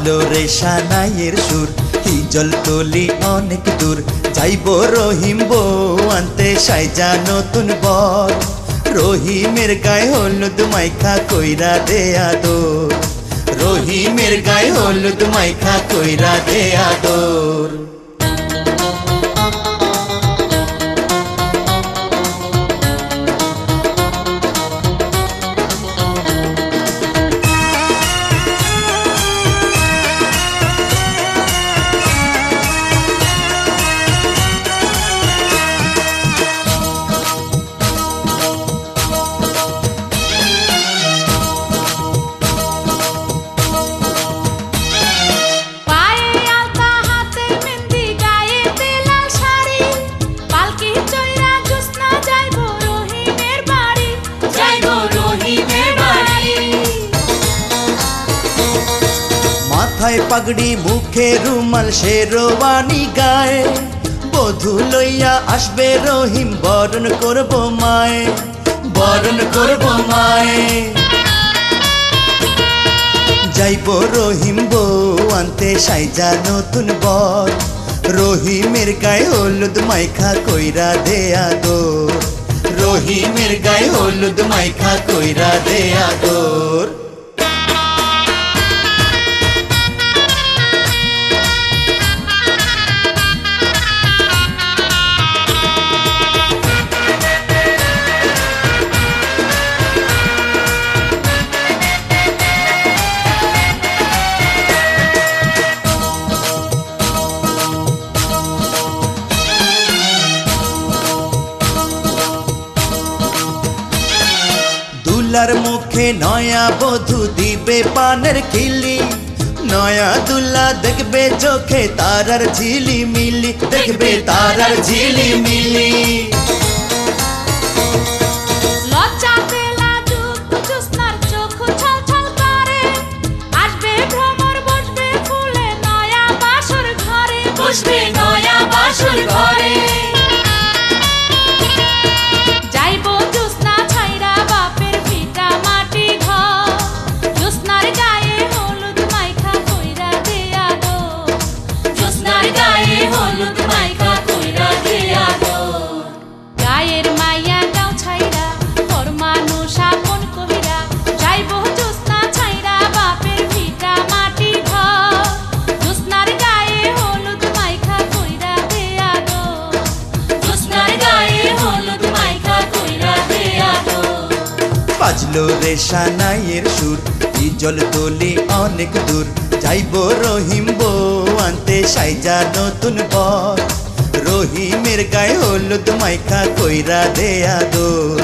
বাজলো রে সানাইয়ের সুর হিজল তলি অনেক দূর যাইব রহিম বউ আনতে সাইজা নতুন বর রহিমের গায়ে হলুদ মাইখা কইরা দে আদর রহিমের গায়ে হলুদ মাইখা কইরা দে আদর পাগড়ি মুখে রুমাল শেরওয়ানি গায়ে বধূ লইয়া আসবে রহিম বরণ করব মায়ে বরণ করব মায়ে যাইব রহিম বউ আনতে সাইজা নতুন বর রহিমের গায়ে হলুদ মাইখা কইরা দে আদর রহিমের গায়ে হলুদ মাইখা কইরা দে আদর দুলার মুখে নয়া বধূ দিবে পানের খিলি নয়া দুলা দেখবে চোখে তারার ঝিলি মিলি দেখবে তারার ঝিলি মিলি বসবে নয়া বাসর ঘরে বাজলো রে সানাইয়ের সুর হিজল তলি অনেক দূর যাইব রহিম বউ আনতে সাইজা নতুন বর রহিমের গায়ে হলুদ মাইখা কইরা দে আদর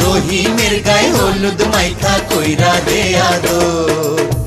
রহিমের গায়ে হলুদ মাইখা কইরা দে আদর।